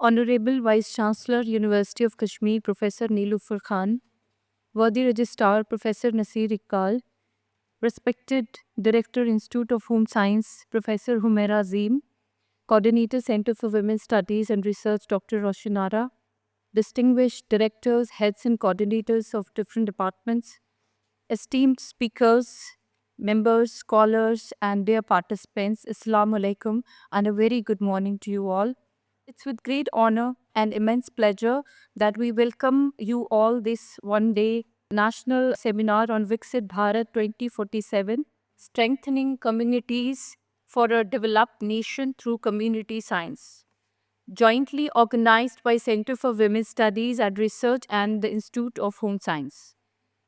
Honorable Vice Chancellor, University of Kashmir, Professor Neelufar Khan, worthy Registrar, Professor Nasir Iqbal, respected Director, Institute of Home Science, Professor Humaira Azim, Coordinator, Center for Women's Studies and Research, Dr. Roshanara, distinguished directors, heads and coordinators of different departments, esteemed speakers, members, scholars, and dear participants, Assalamu alaikum, and a very good morning to you all. It's with great honor and immense pleasure that we welcome you all this one day national seminar on Viksit Bharat 2047, strengthening communities for a developed nation through community science, jointly organized by Center for Women's Studies and Research and the Institute of Home Science,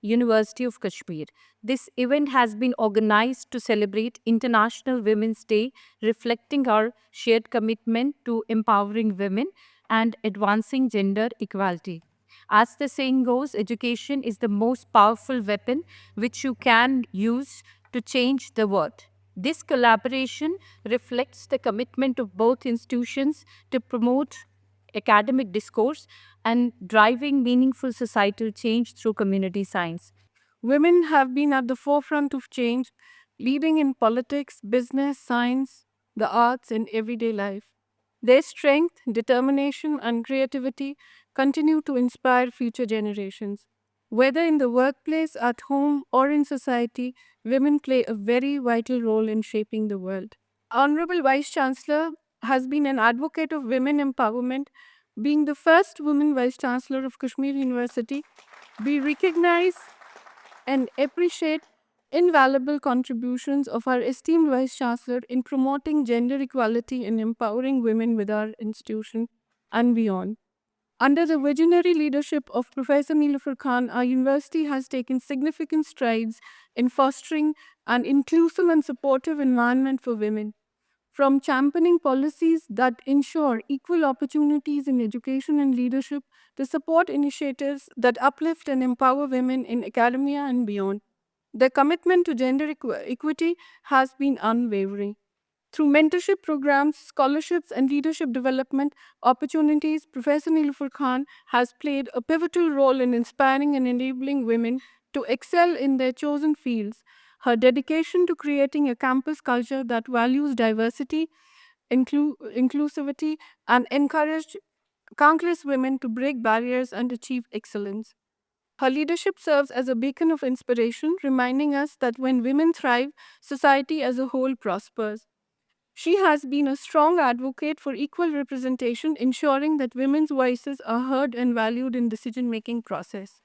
University of Kashmir. This event has been organized to celebrate International Women's Day, reflecting our shared commitment to empowering women and advancing gender equality. As the saying goes, education is the most powerful weapon which you can use to change the world. This collaboration reflects the commitment of both institutions to promote academic discourse and driving meaningful societal change through community science. Women have been at the forefront of change, leading in politics, business, science, the arts, and everyday life. Their strength, determination, and creativity continue to inspire future generations. Whether in the workplace, at home, or in society, women play a very vital role in shaping the world. Honorable Vice Chancellor has been an advocate of women empowerment, being the first woman Vice Chancellor of Kashmir University. We recognize and appreciate invaluable contributions of our esteemed Vice Chancellor in promoting gender equality and empowering women with our institution and beyond. Under the visionary leadership of Professor Neelufar Khan, our university has taken significant strides in fostering an inclusive and supportive environment for women. From championing policies that ensure equal opportunities in education and leadership to support initiatives that uplift and empower women in academia and beyond, their commitment to gender equity has been unwavering. Through mentorship programs, scholarships, and leadership development opportunities, Professor Neelufar Khan has played a pivotal role in inspiring and enabling women to excel in their chosen fields. Her dedication to creating a campus culture that values diversity, inclusivity, and encouraged countless women to break barriers and achieve excellence. Her leadership serves as a beacon of inspiration, reminding us that when women thrive, society as a whole prospers. She has been a strong advocate for equal representation, ensuring that women's voices are heard and valued in decision-making process.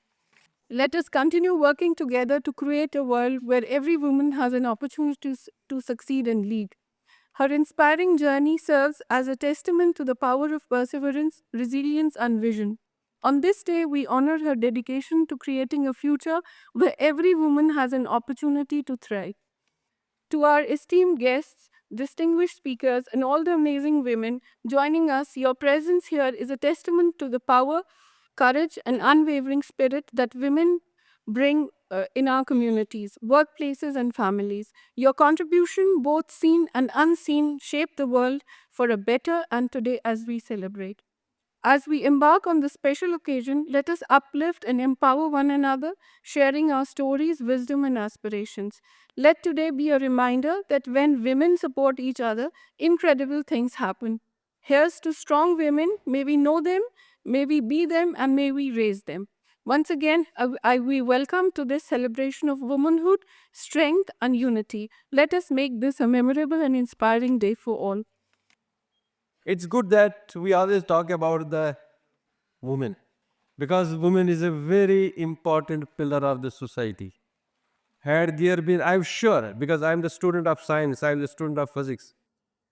Let us continue working together to create a world where every woman has an opportunity to succeed and lead. Her inspiring journey serves as a testament to the power of perseverance, resilience, and vision. On this day, we honor her dedication to creating a future where every woman has an opportunity to thrive. To our esteemed guests, distinguished speakers, and all the amazing women joining us, your presence here is a testament to the power, courage, and unwavering spirit that women bring in our communities, workplaces, and families. Your contribution, both seen and unseen, shape the world for a better and today as we celebrate. As we embark on this special occasion, let us uplift and empower one another, sharing our stories, wisdom, and aspirations. Let today be a reminder that when women support each other, incredible things happen. Here's to strong women. May we know them, may we be them, and may we raise them. Once again, we welcome to this celebration of womanhood, strength, and unity. Let us make this a memorable and inspiring day for all. It's good that we always talk about the woman because woman is a very important pillar of the society. Had there been, I'm sure, because I'm the student of science, I'm the student of physics,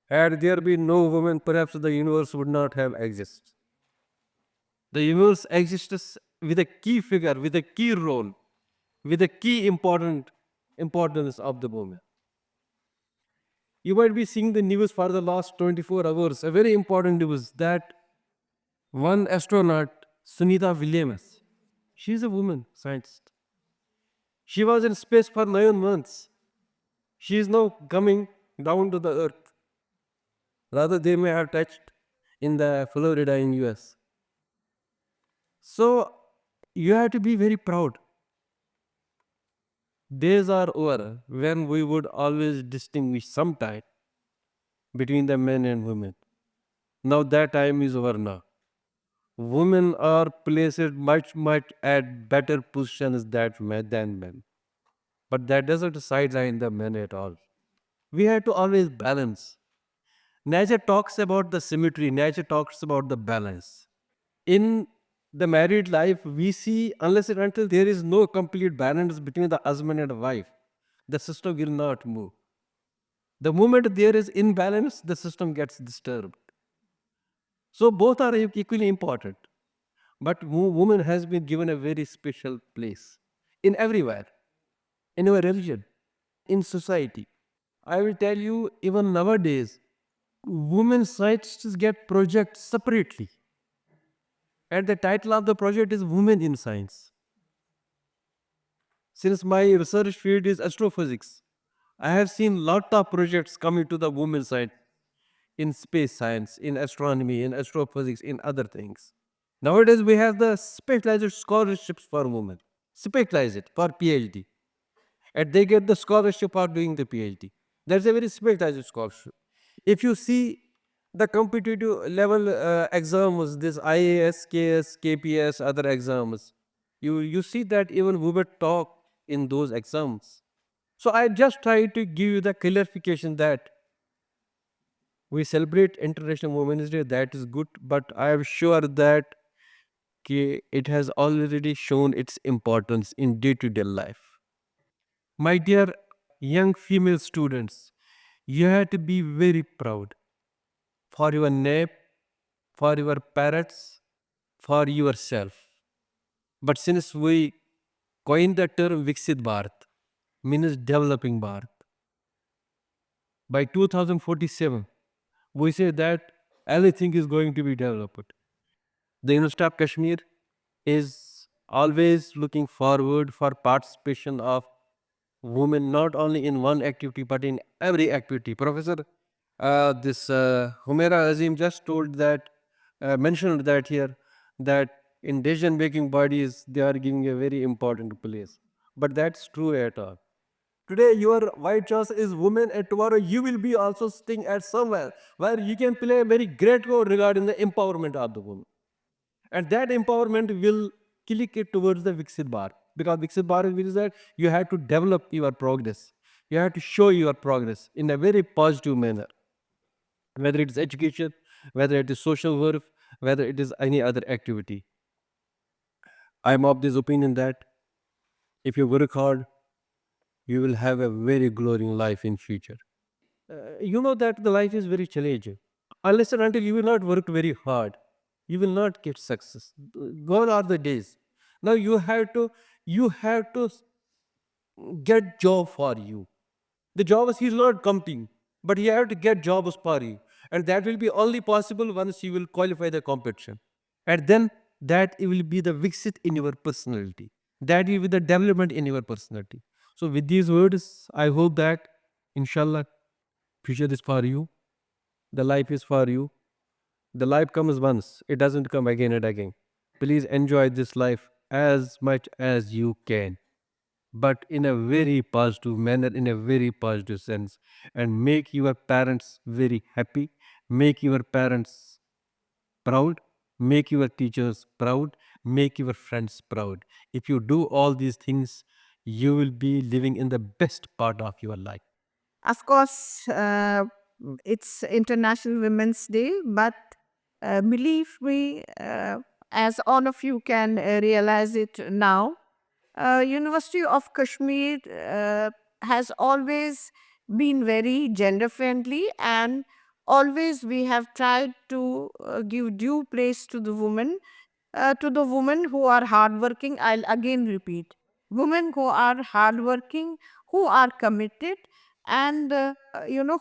had there been no woman, perhaps the universe would not have existed. The universe exists with a key figure, with a key role, with a key importance of the woman. You might be seeing the news for the last 24 hours, a very important news that one astronaut, Sunita Williams, she's a woman scientist. She was in space for 9 months. She is now coming down to the earth. Rather, they may have touched in the Florida in US. So you have to be very proud. Days are over when we would always distinguish sometime between the men and women. Now that time is over now. Women are placed much at better positions than men. But that doesn't sideline the men at all. We have to always balance. Nature talks about the symmetry, nature talks about the balance. In the married life, we see unless and until there is no complete balance between the husband and wife, the system will not move. The moment there is imbalance, the system gets disturbed. So both are equally important. But woman has been given a very special place in everywhere, in our religion, in society. I will tell you, even nowadays, women scientists get projects separately. And the title of the project is Women in Science. Since my research field is astrophysics, I have seen lot of projects coming to the women side in space science, in astronomy, in astrophysics, in other things. Nowadays, we have the specialized scholarships for women, specialized for PhD, and they get the scholarship for doing the PhD. That's a very specialized scholarship. If you see the competitive level exams, this IAS, KS, KPS, other exams, you see that even women talk in those exams. So I just try to give you the clarification that we celebrate International Women's Day, that is good, but I am sure that it has already shown its importance in day-to-day life. My dear young female students, you have to be very proud for your name, for your parents, for yourself. But since we coined the term Viksit Bharat, means developing Bharat, by 2047, we say that everything is going to be developed. The University of Kashmir is always looking forward for participation of women not only in one activity but in every activity. Professor, this Humaira Azim just told that, mentioned that here, that in decision making bodies they are giving a very important place. But that's true at all. Today your white choice is women, and tomorrow you will be also sitting at somewhere where you can play a very great role regarding the empowerment of the woman. And that empowerment will click it towards the Viksit Bar. Because Viksit Bar means that you have to develop your progress. You have to show your progress in a very positive manner. Whether it is education, whether it is social work, whether it is any other activity. I am of this opinion that if you work hard, you will have a very glowing life in future. You know that the life is very challenging. Unless and until you will not work very hard, you will not get success. Gone are the days. Now you have to get job for you. The jobs he is not competing, but you have to get jobs for you, and that will be only possible once you will qualify the competition, and then that it will be the Viksit in your personality. That will be the development in your personality. So with these words, I hope that, inshallah, future is for you. The life is for you. The life comes once, it doesn't come again and again. Please enjoy this life as much as you can, but in a very positive manner, in a very positive sense, and make your parents very happy, make your parents proud, make your teachers proud, make your friends proud. If you do all these things, you will be living in the best part of your life. Of course, it's International Women's Day, but believe me, as all of you can realize it now, University of Kashmir has always been very gender friendly, and always we have tried to give due place to the women who are hardworking. I'll again repeat, women who are hardworking, who are committed, and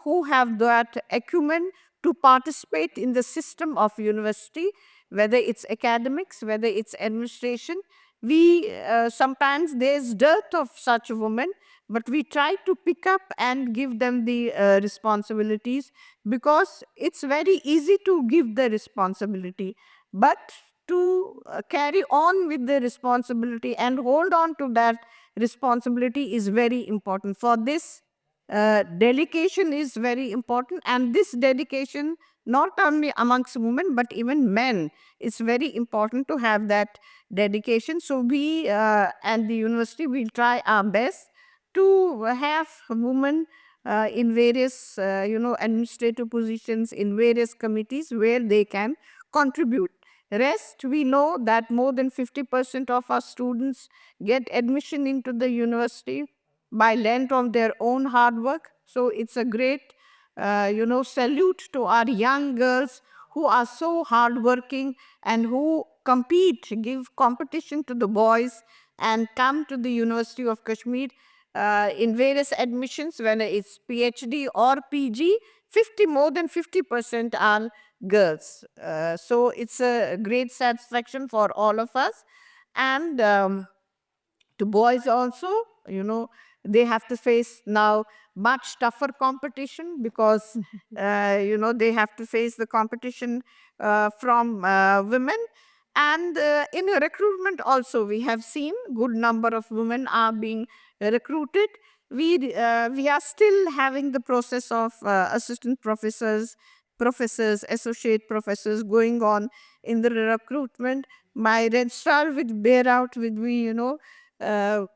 who have that acumen to participate in the system of university, whether it's academics, whether it's administration. We sometimes there's dearth of such women, but we try to pick up and give them the responsibilities, because it's very easy to give the responsibility, but to carry on with the responsibility and hold on to that responsibility is very important. For this, dedication is very important, and this dedication not only amongst women but even men, it's very important to have that dedication. So we and the university will try our best to have women in various administrative positions, in various committees where they can contribute. Rest, we know that more than 50% of our students get admission into the university by length of their own hard work. So it's a great salute to our young girls who are so hardworking and who compete, give competition to the boys, and come to the University of Kashmir in various admissions, whether it's PhD or PG. More than 50% are girls. So it's a great satisfaction for all of us. And to boys also, they have to face now much tougher competition, because they have to face the competition from women. And in recruitment also, we have seen good number of women are being recruited. We are still having the process of assistant professors, associate professors going on in the recruitment. My registrar would bear out with me,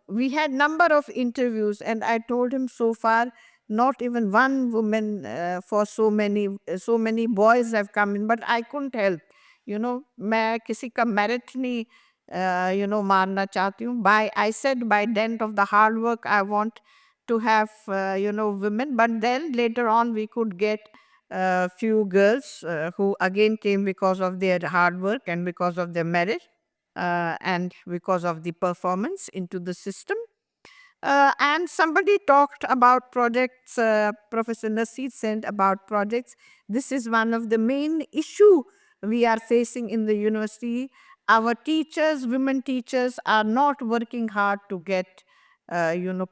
we had number of interviews, and I told him, so far not even one woman for so many boys have come in, but I couldn't help. मैं किसी का merit नहीं मारना चाहती हूँ. I said by dint of the hard work I want to have women, but then later on we could get a few girls who again came because of their hard work and because of their merit and because of the performance into the system. And somebody talked about projects, Professor Naseer said about projects. This is one of the main issue we are facing in the university. Our teachers, women teachers, are not working hard to get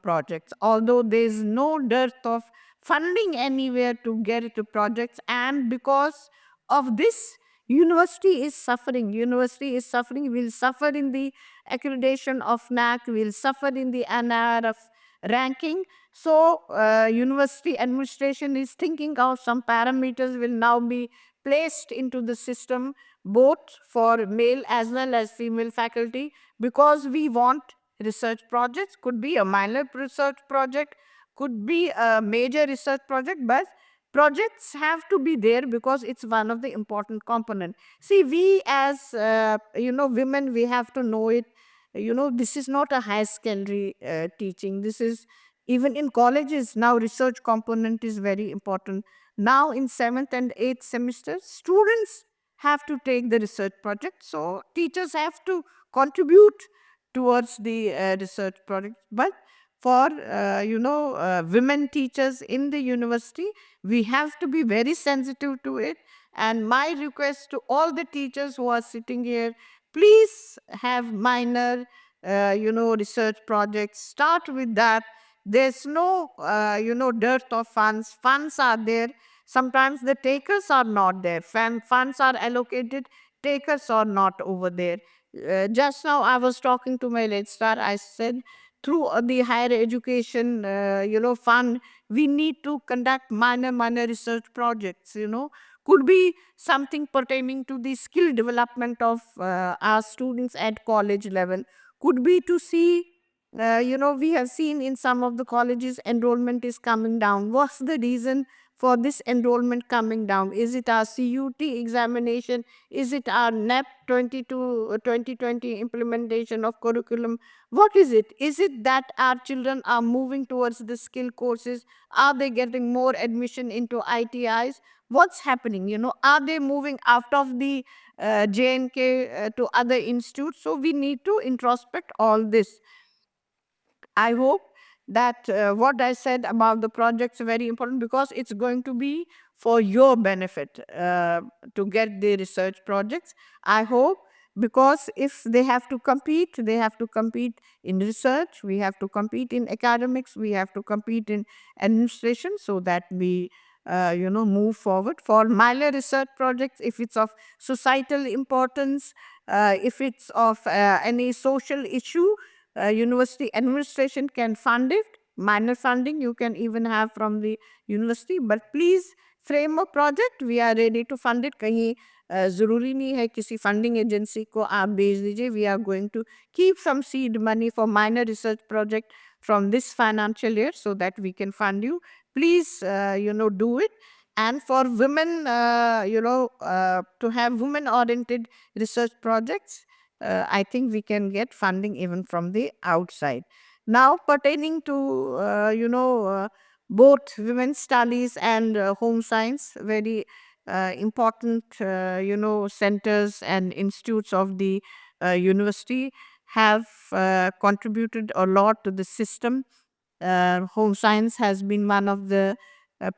projects, although there is no dearth of funding anywhere to get into projects. And because of this, university is suffering. Will suffer in the accreditation of NAC, will suffer in the NIRF ranking. So university administration is thinking of some parameters will now be placed into the system, both for male as well as female faculty, because we want research projects. Could be a minor research project, could be a major research project, but projects have to be there because it's one of the important component. See, we as women, we have to know it. This is not a high secondary teaching. This is even in colleges now. Research component is very important. Now in 7th and 8th semesters, students have to take the research project, so teachers have to contribute towards the research project. But for women teachers in the university, we have to be very sensitive to it. And my request to all the teachers who are sitting here, please have minor research projects. Start with that. There's no dearth of funds. Funds are there. Sometimes the takers are not there. Funds are allocated, takers are not over there. Just now I was talking to my registrar. I said, through the higher education fund, we need to conduct minor research projects. Could be something pertaining to the skill development of our students at college level. Could be to see, we have seen in some of the colleges enrollment is coming down. What's the reason for this enrollment coming down? Is it our CUT examination? Is it our NEP 2020 implementation of curriculum? What is it? Is it that our children are moving towards the skill courses? Are they getting more admission into ITIs? What's happening? Are they moving out of the JNK to other institutes? So we need to introspect all this. I hope that what I said about the projects is very important, because it's going to be for your benefit to get the research projects. I hope because if they have to compete in research, we have to compete in academics, we have to compete in administration, so that we move forward. For minor research projects, if it's of societal importance, if it's of any social issue, university administration can fund it. Minor funding you can even have from the university, but please frame a project, we are ready to fund it. कहीं ज़रूरी नहीं है किसी funding agency को आप भेज दीजिए. We are going to keep some seed money for minor research project from this financial year so that we can fund you. Please, do it. And for women, to have women-oriented research projects, I think we can get funding even from the outside. Now, pertaining to, both women's studies and home science, very important, centers and institutes of the university have contributed a lot to the system. Home science has been one of the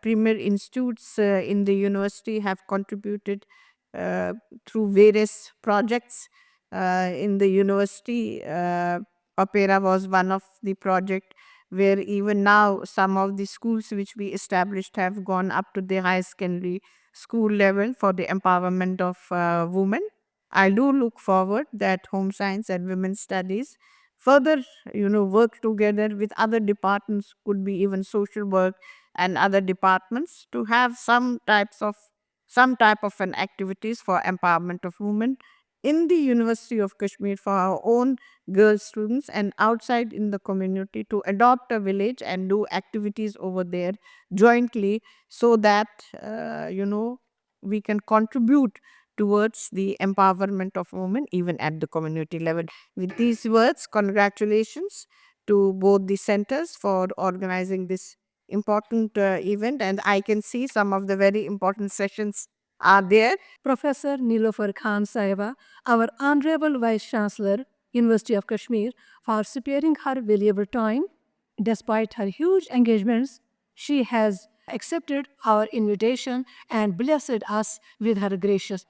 premier institutes in the university, have contributed through various projects in the university. Opera was one of the project where even now some of the schools which we established have gone up to the high secondary school level for the empowerment of women. I do look forward that home science and women's studies further, work together with other departments, could be even social work and other departments, to have some type of an activities for empowerment of women in the University of Kashmir for our own girl students, and outside in the community to adopt a village and do activities over there jointly, so that we can contribute towards the empowerment of women even at the community level. With these words, congratulations to both the centers for organizing this important event, and I can see some of the very important sessions are there. Professor Nilofer Khan Sahiba, our Honorable Vice Chancellor, University of Kashmir, for sparing her valuable time. Despite her huge engagements, she has accepted our invitation and blessed us with her gracious.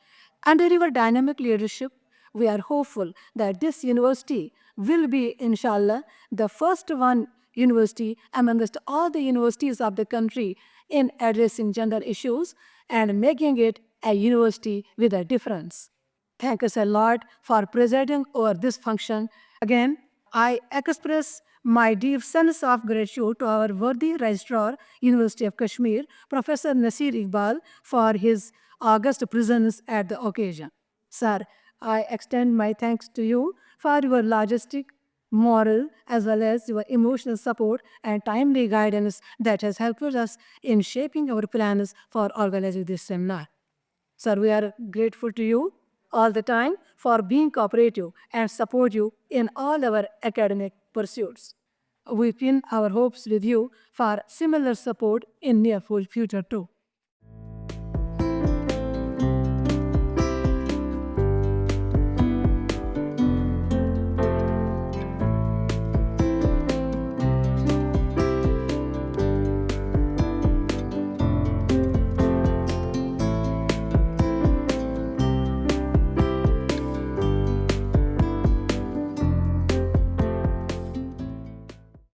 Under your dynamic leadership, we are hopeful that this university will be, inshallah, the first one university amongst all the universities of the country in addressing gender issues and making it a university with a difference. Thank us a lot for presiding over this function. Again, I express my deep sense of gratitude to our worthy Registrar, University of Kashmir, Professor Nasir Iqbal, for his august presence at the occasion. Sir, I extend my thanks to you for your logistic, moral, as well as your emotional support and timely guidance that has helped us in shaping our plans for organizing this seminar. Sir, we are grateful to you all the time for being cooperative and support you in all our academic pursuits. We pin our hopes with you for similar support in near future too.